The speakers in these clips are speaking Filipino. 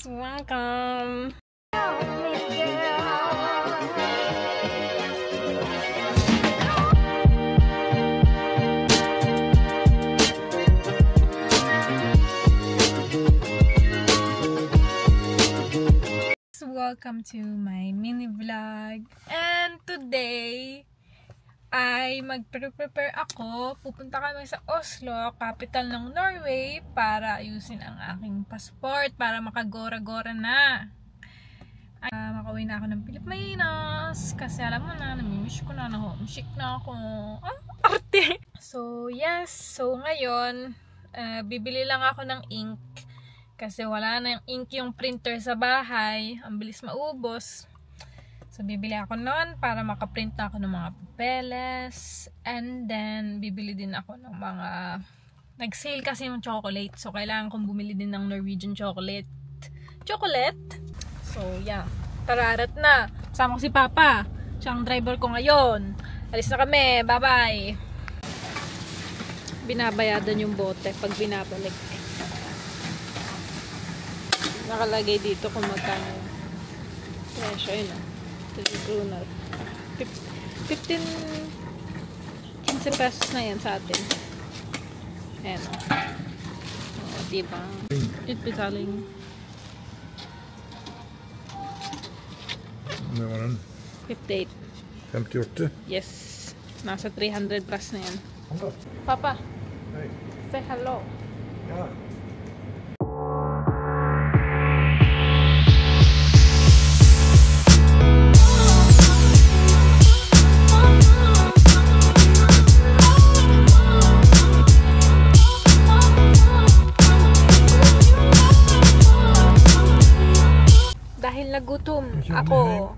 Welcome! Welcome to my mini vlog, and today ay magprepare ako. Pupunta kami sa Oslo, capital ng Norway, para ayusin ang aking passport para makagora-gora na. Makauwi na ako ng Pilipinas kasi alam mo na, namimiss ko na, homesick na ako. Arte! So yes, so ngayon bibili lang ako ng ink kasi wala na yung ink yung printer sa bahay, ang bilis maubos. So bibili ako noon para makaprint na ako ng mga papeles, and then bibili din ako ng mga, nag-sale kasi yung chocolate, so kailangan kong bumili din ng Norwegian chocolate. So yeah, tararat na. Kasama ko si Papa, siya ang driver ko ngayon. Alis na kami, bye bye. Binabayadan yung bote pag binabalik. Nakalagay dito kung magkano yung presyo, yun 15 pesos na yan sa atin. Ayan o. Diba? Utbetaling. Hvad var den? 58. 58? Yes. Nasa 300 plus na yan. Hello. Papa. Hey. Say hello. Ja. Dahil nagutom ako.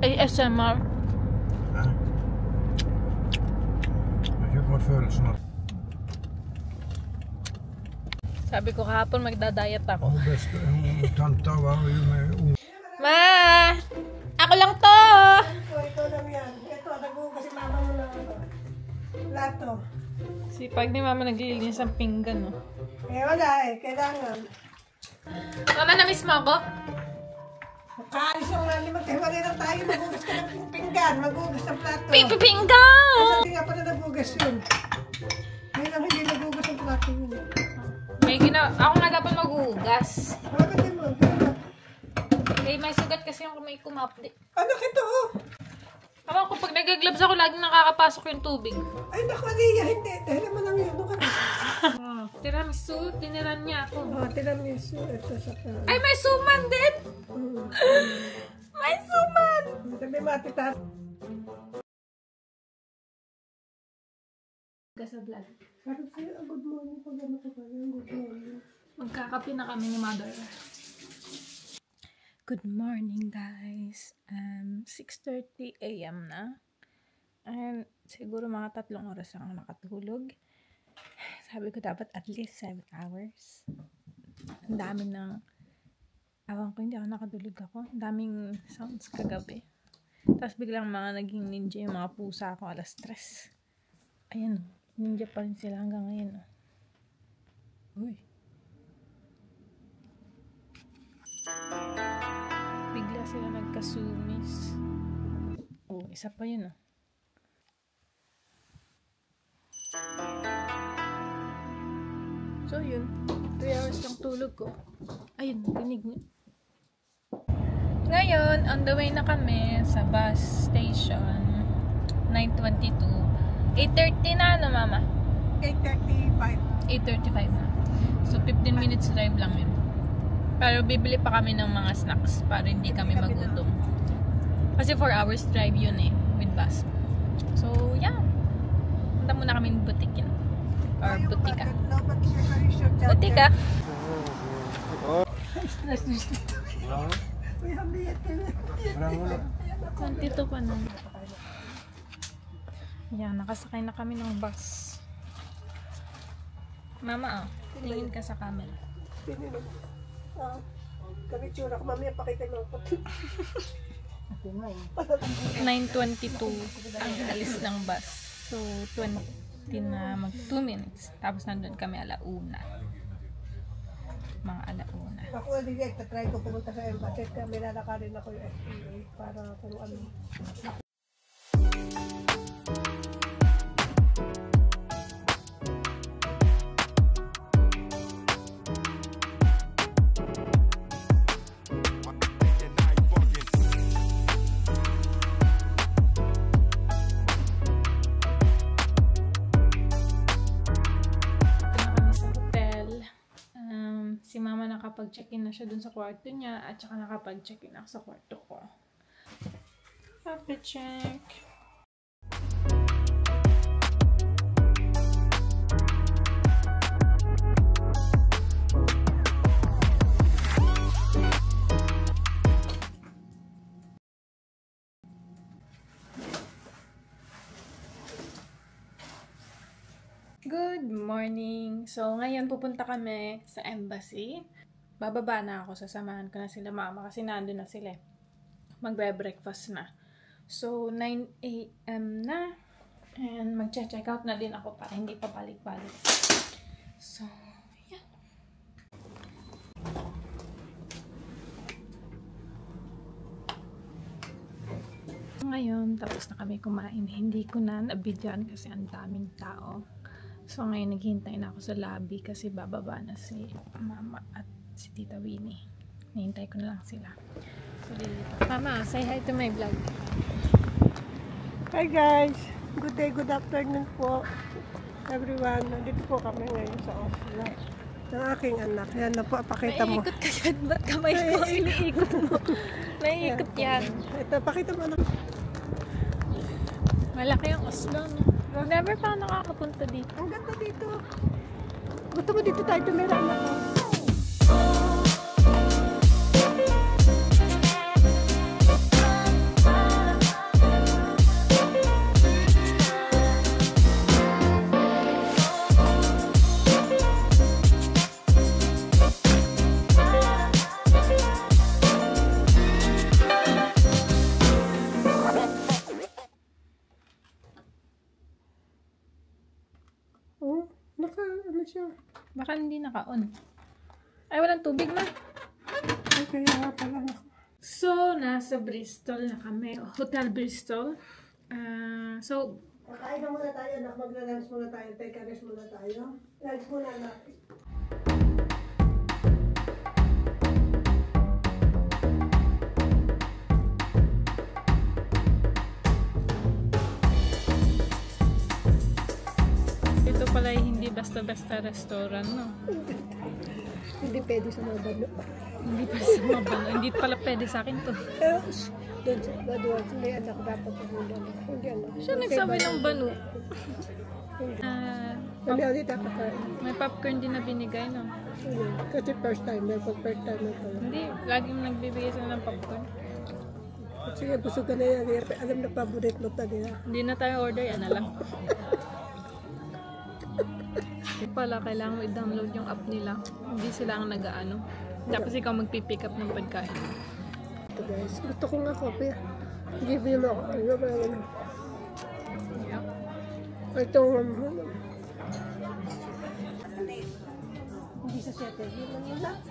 ASMR. Sabi ko kahapon magda-diet ako. Ma! Ako lang to! Ito lang yan. Ito, nagugas si mama mo na plato. Sipag ni mama naglilinis ng pinggan, no? Wala kailangan. Mama, na-miss mo ako? Kaalis yung nalimag, wala lang tayo, magugas ka ng pinggan, magugas ng plato. Pinggan! Kasi nga pala nagugas yun. Ngayon lang hindi nagugas ng plato yun. Ako nga dapat maghugas. Bakit din mo? Eh, may sugat kasi yung may kumapli. Ano kito oh? Alam ko, pag nag-gloves ako, laging nakakapasok yung tubig. Ay, naku, Aliyah, hindi. Dahil naman ang yun. Ano ka na? Tiramisu, tiniran niya ako. Tiramisu. Ito sa ka. Ay, may suman din! May suman! Sabi matitar. Sa vlog. Sabi sa'yo, good morning. Pag ano ka pa yan, good morning. Magkakapi na kami ni Mother. Good morning, guys. 6:30 AM na. And siguro mga 3 oras lang ako nakatulog. Sabi ko dapat at least 7 hours. Ang dami ng, awan ko, hindi ako nakatulog ako. Ang daming sounds kagabi. Tapos biglang mga naging ninja yung mga pusa ko, 3:00. Ayan, ninja pa rin sila hanggang ngayon. Uy. Bigla sila nagkasumis. Oh, isa pa yun ah. So yun, 3 hours lang tulog ko. Ayun, tinig niya. Ngayon, on the way na kami sa bus station. 9:22. 8:30 na ano, mama? 8:35. 8:35 na. So 15 minutes drive lang yun. Pero bibili pa kami ng mga snacks para hindi kami magutom. Kasi 4 hours drive yun eh, with bus. So yeah, punta muna kami ng butikin. Or butika. Butika? Santito pa na. Yan, nakasakay na kami ng bus. Mama, tingin ka sa camera. Kami tsura ko, mamaya pakita nyo ako. 9:22 ang alis ng bus. So, 20 na mag 2 minutes. Tapos nandun kami alauna. Mga alauna. Ako hindi try ko pumunta sa embassy. Kami lalakarin ako yung SPA para kung ano. Si mama nakapag-check-in na siya dun sa kwarto niya at saka nakapag-check-in ako sa kwarto ko. Happy check! Good morning! So, ngayon pupunta kami sa embassy. Bababa na ako, sasamahan ko na sila mama kasi nandun na sila. Magbe-breakfast na. So, 9 AM na. And mag-check out na din ako para hindi pa balik-balik. So, yeah. Ngayon, tapos na kami kumain. Hindi ko na nabidyan kasi ang daming tao. So, ngayon naghihintay na ako sa lobby kasi bababa na si mama at si Tita Winnie. Nahintay ko na lang sila. So, dito. Mama, say hi to my vlog. Hi guys! Good day, good afternoon po. Everyone, nandito po kami ngayon sa Oslo. Ng aking anak. Yan na po, pakita mo. Naiikot ka yan. Ba't kamay ko iniikot mo? Naiikot yan. Ito, pakita mo na. Malaki ang Oslo, no? Never pa nakakapunta dito. Ang ganda dito. Gusto mo dito tayo tumira na ko? Baka hindi naka-on. Ay, walang tubig na. Okay, nga pala. So, nasa Bristol na kami. Hotel Bristol. So, Kakain na muna tayo, anak. Magla-lunch muna tayo. Take a rest muna tayo. Lunch muna, anak. ito pala ay hindi basta-basta restaurant, no? Hindi pwede sa mga balo. Hindi pa sa mga balo. Hindi pala pwede sa akin to. Doon sa balo, may anak dapat ang balo. Hindi anak. Siya nagsabi ng balo. Hindi dapat tayo. May popcorn din na binigay, no? Kasi first time, first time na pala. Hindi, lagi mo nagbibigay sila ng popcorn. Sige, busog ka na yan. Alam na paborito mo talaga. Hindi na tayo order, yan na lang. Pala, kailangan mo i-download yung app nila. Hindi sila ang nag-ano. Tapos ikaw magpipick up ng pagkain. Ito guys, gusto ko nga coffee. Give me mo ako. Itong hindi sa settle. Yun lang.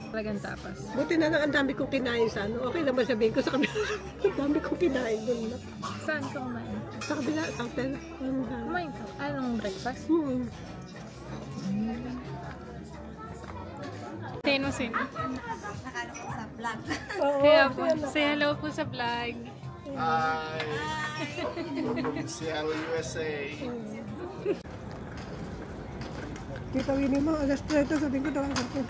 Talagang tapas. Buti na lang ang dami kong kinain sa ano. Okay lang ba sabihin ko sa kabila? Ang dami kong kinain doon na. Saan ka kumain? Sa kabila, sa hotel. Kumain ka? Anong breakfast? Sino? Nakano ko sa vlog. Kaya po, say hello po sa vlog. Hi! Seattle, USA. Tita Winnie mo, alas 3 sabihin ko daw ang kapit.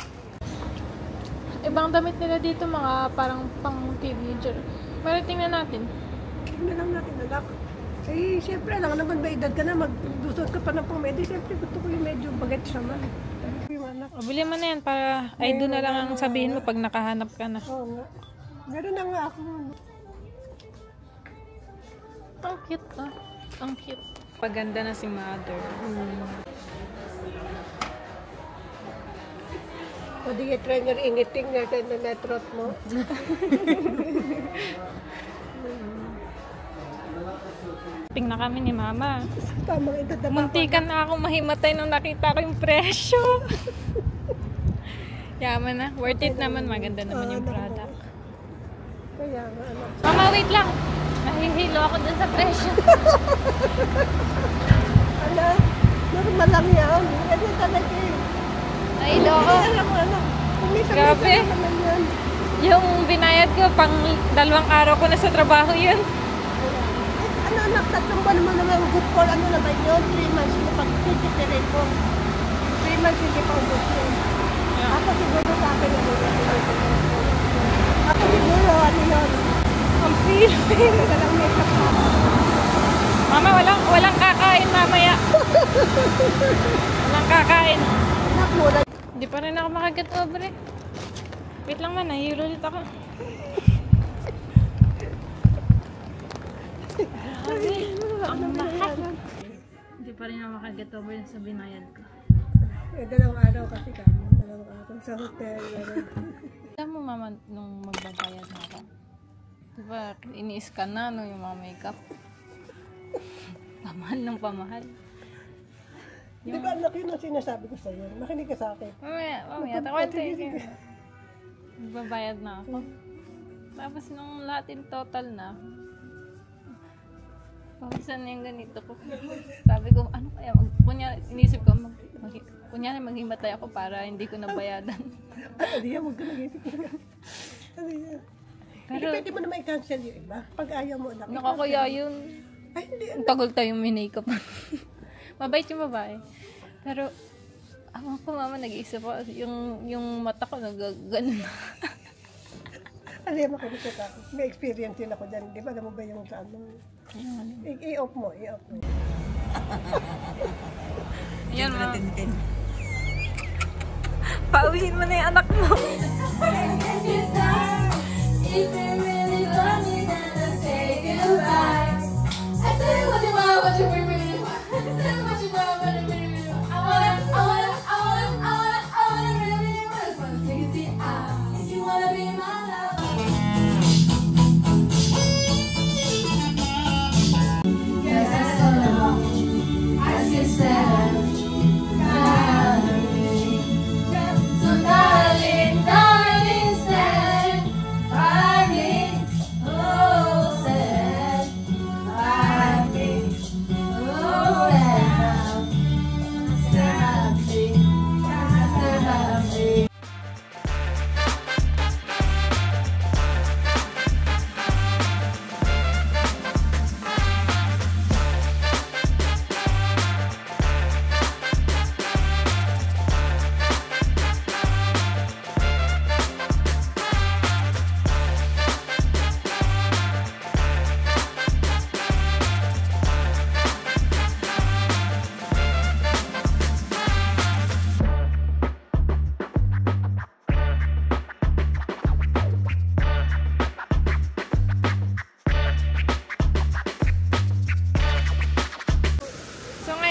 Ibang damit nila dito, mga parang pang teenager. Pero tingnan natin. Tingnan lang natin, anak. Eh, siyempre, alam naman may edad ka na, magdusot ka pa ng pang-medi. Siyempre, gusto ko yung medyo bagat siya man. Yung anak. O, bili mo na yan para ay doon na lang ang sabihin mo pag nakahanap ka na. Oo nga. Meron na nga ako. Ang cute ah. Ang cute. Paganda na si mother. Pwede yung trainer ingiting na sa netrot mo. Tingnan kami ni Mama. Tamang edad na Muntikan na akong mahimatay nung nakita ko yung presyo. Yaman na. Worth it naman. Maganda naman yung product. Kaya nga, anak. Mama, wait lang. Nahihilo ako dun sa presyo. Ano? Normal lang yan. Ganyan talaga eh. Nahihilo ako. Alam mo, anak. Grabe. Naman yan. Yung binayad ko, pang 2 araw ko na sa trabaho yun. Ano anak, 3 buwan mo naman good for ano naman yun? 3 months mo pag titipirin mo. 3 months hindi pa ubos yun. Ako siguro sa akin na muna. Ako siguro, ano yun? Ang feeling. Walang makeup pa. Mama, walang kakain mamaya. Walang kakain. Anak, muna. Hindi pa rin ako makaget over eh. Wait lang man, nahihilo ulit ako. Grabe, ang mahal. Hindi pa rin ako makaget over sa binayad ko. Eh, 2 araw kasi kami. 2 araw sa hotel. Alam mo mama, nung magbabayad na ako, diba, ini-scan na no, yung mga makeup. Pamahal ng pamahal. Di ba anak yun ang sinasabi ko sa'yo? Makinig ka sa akin. Mamaya, takwento yun. Magbabayad na ako. Tapos nung lahat in total na, pawisan na yung ganito ko. Sabi ko, ano kaya, kunyari, inisip ko, kunyari maghimatay ako para hindi ko nabayadan. Ano yan? Huwag ka nag-isip ka. Ano yan? Pero pwede mo naman i-cancel yung iba. Pag ayaw mo, anak. Nakakaya yun. Ay, hindi. Ang tagal tayong minake-up. Mabait yung babae. Pero, ako mama, nag-iisip ko, yung mata ko nag-ganon. Ano yan, makinig ka sa akin. May experience din ako dyan. Di ba, alam mo ba yung sa ano? I-off mo, i-off mo. Yan mo. Pauwiin mo na yung anak mo.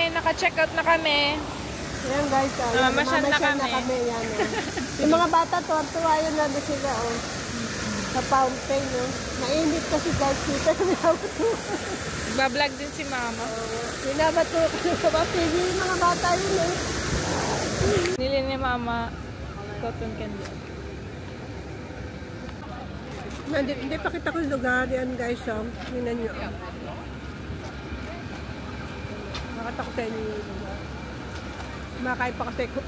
Naka-check out na kami. Ayan guys, Mamasyal na kami. Yan, yung mga bata, tuwa yun na sila, oh. Sa fountain, oh. Mainit kasi guys, kita Bablog din si mama. binabato ko sa papili yung mga bata yun, eh. Nili ni mama cotton candy. Hindi pa kita ko yung lugar yan guys, oh. Tingnan nyo. Nakita ko sa inyo yung lugar. Kumakain pa kasi ko.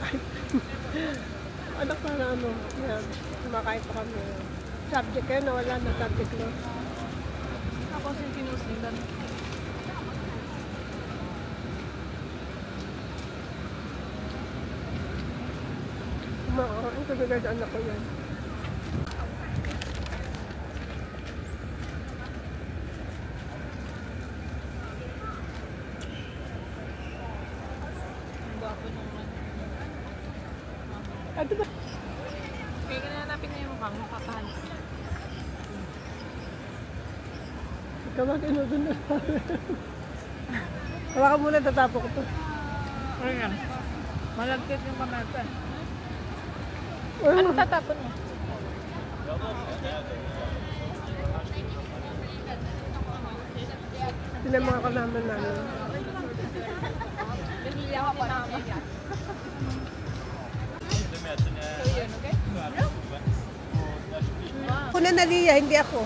Anak pa na ano. Yan. Kumakain pa kami. Subject kayo, nawala na subject no. Ako sin sinusundan. Kumakain ko guys, anak ko yan. Ano ba? Kaya kinanapin na yung mukha mo, papahalis. Ikaw mag-inudun na. Hawakan muna, tatapo ko to. Ayan. Malagkit yung pamata. Ano tatapon mo? Tinan mga kalaman namin. Ako na naliya, hindi ako.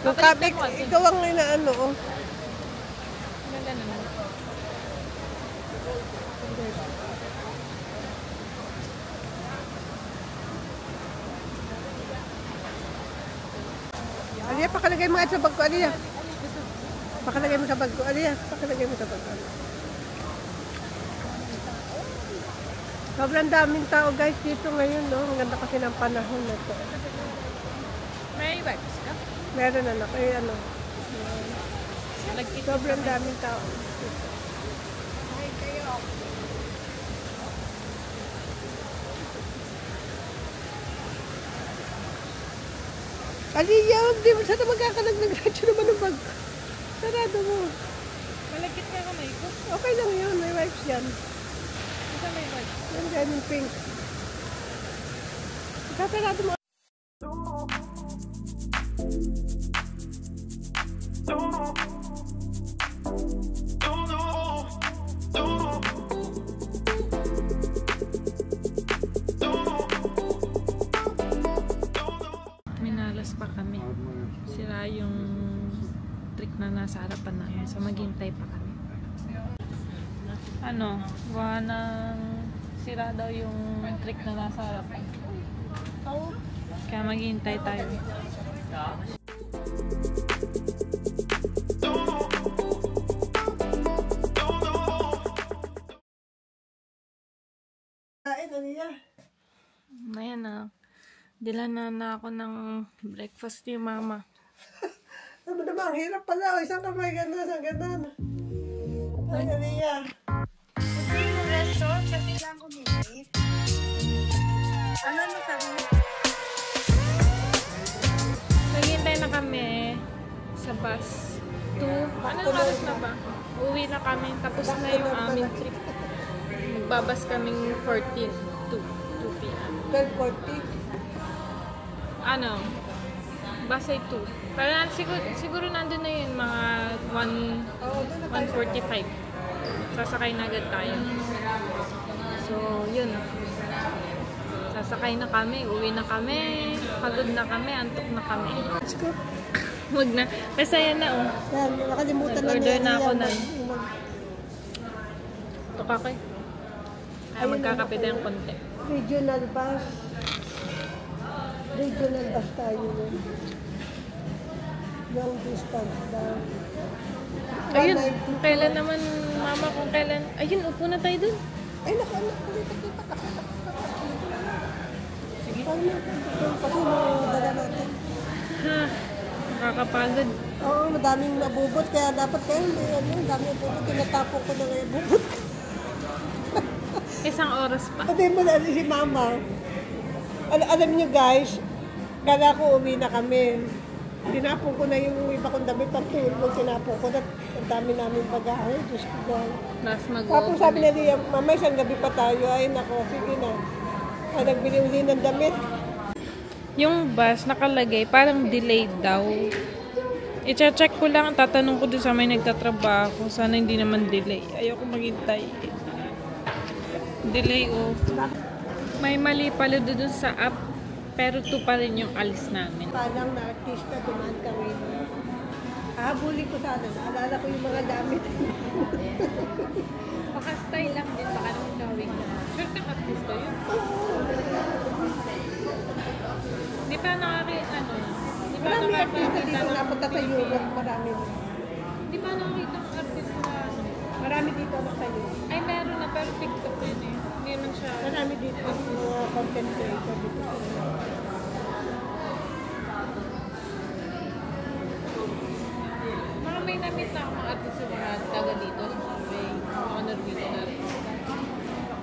Yung kabik, ikaw ang inaano. Oh. Ganda naman. Aliya, pakalagay mo sa bag ko, Aliya. Pakalagay mo sa bag ko, Aliya. Pakalagay mo sa bag ko. Sobrang daming tao guys dito ngayon, no? Ang ganda kasi ng panahon na to. May vibes ka? Meron na kaya ano. Nagkita. Sobrang daming tao. Aliya, di mo sana magkakalaglag-radyo naman ng bag. Sarado mo. Malagkit ka kamay ko. Okay lang yun, may wipes yan. Isa may vibes. Yan dyan yung pink. Sarado mo. Minalas pa kami. Sira yung trick na nasa harapan namin. So maghintay pa kami. Ano? Gawa ng sira daw yung trick na nasa harapan. Kaya maghintay tayo. Kain, Aliya. Ayan na. Dila na ako ng breakfast ni Mama. Ano naman, ang hirap pala. Isang kamay gano'n, isang gano'n. Ay, Aliya. Hindi mo restaurant kasi lang umilit. Ano sabi mo? Naghintay na kami sa bus. 2. Anong oras na ba? Uwi na kami. Tapos na yung aming trip. Magbabas kaming 14 to 2 p.m. 12:40. Ano? Bus ay 2. Pero siguro nandun na yun mga 1:45. Sasakay na agad tayo. So, yun. Sasakay na kami, uwi na kami, pagod na kami, antok na kami. Huwag na. Kasi yan na, oh. Yan, nakalimutan na Order na ako Aliya. nun. Ito kakay. Ay, magkakape tayong konti. Regional bus. Regional bus tayo nun. Long distance daw. Ayun, 190. kung kailan naman, Mama, kung kailan. Ayun, upo na tayo dun. Ay, naku, kita ka. Sige. Kasi dala natin. Ha, nakakapagod. Oo, madaming nabubot. Kaya dapat kayo, dami nabubot. Tinatapo ko na ngayon bubot. Isang oras pa. Pati mo na si Mama. Alam niyo guys, kala ko uwi na kami. Tinapon ko na yung iba kong damit. Pagtulog, tinapon ko na. Ang dami namin pag-ahal. Diyos ko God. Tapos Tapos sabi na niya, Mama, isang gabi pa tayo. Ay, nako, sige na. Ay, nagbili uli ng damit. yung bus nakalagay, parang delayed daw. I-check ko lang, tatanong ko dun sa may nagtatrabaho. Sana hindi naman delay. Ayoko maghintay. Delay, oh. May mali pala dun sa app, pero 2 pa rin yung alis namin. Palang na artista, dumaan kami. Habulin ko sana. Naalala ko yung mga damit. Baka style lang din, baka naman gawin na. Sure kang artista yun. Di pa nakakita, ano? Di pa Marami artista nakakita dito ng napunta sa Europe. Marami. Di pa nakakita ng artista na ano? Marami dito na sa Europe. Ay, meron na, pero TikTok yun eh. Hindi naman siya. Marami dito. Mga content creator dito. Mga may namit na ako mga artista mga taga dito. May mga Norwegian na rin.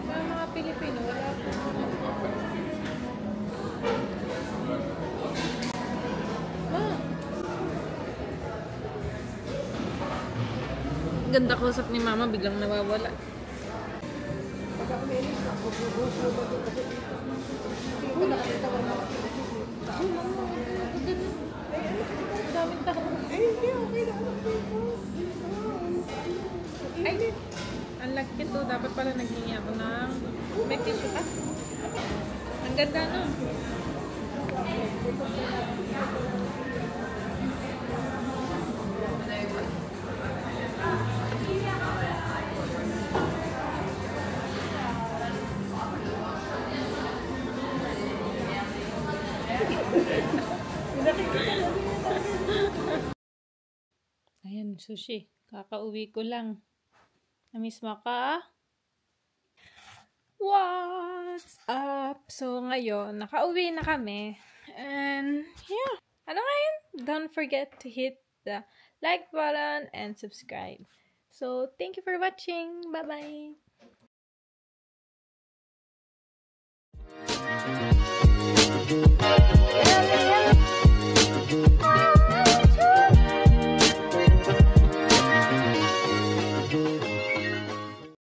Mga Pilipino, wala po. Ganda ko usap ni Mama, biglang nawawala. Pag ako nainis, ako bubuso na dito kasi dito. Hindi ko nakakita ko lang. Daming tao. Ay, hindi. Okay na. Ay, ang laki to. Dapat pala naghingi ako ng... May tissue ka? Ang ganda, no? Ayan, sushi. Kakauwi ko lang. Namiss mo ka? What's up? So, ngayon, nakauwi na kami. And, yeah. Ano ngayon? Don't forget to hit the like button and subscribe. So, thank you for watching. Bye-bye.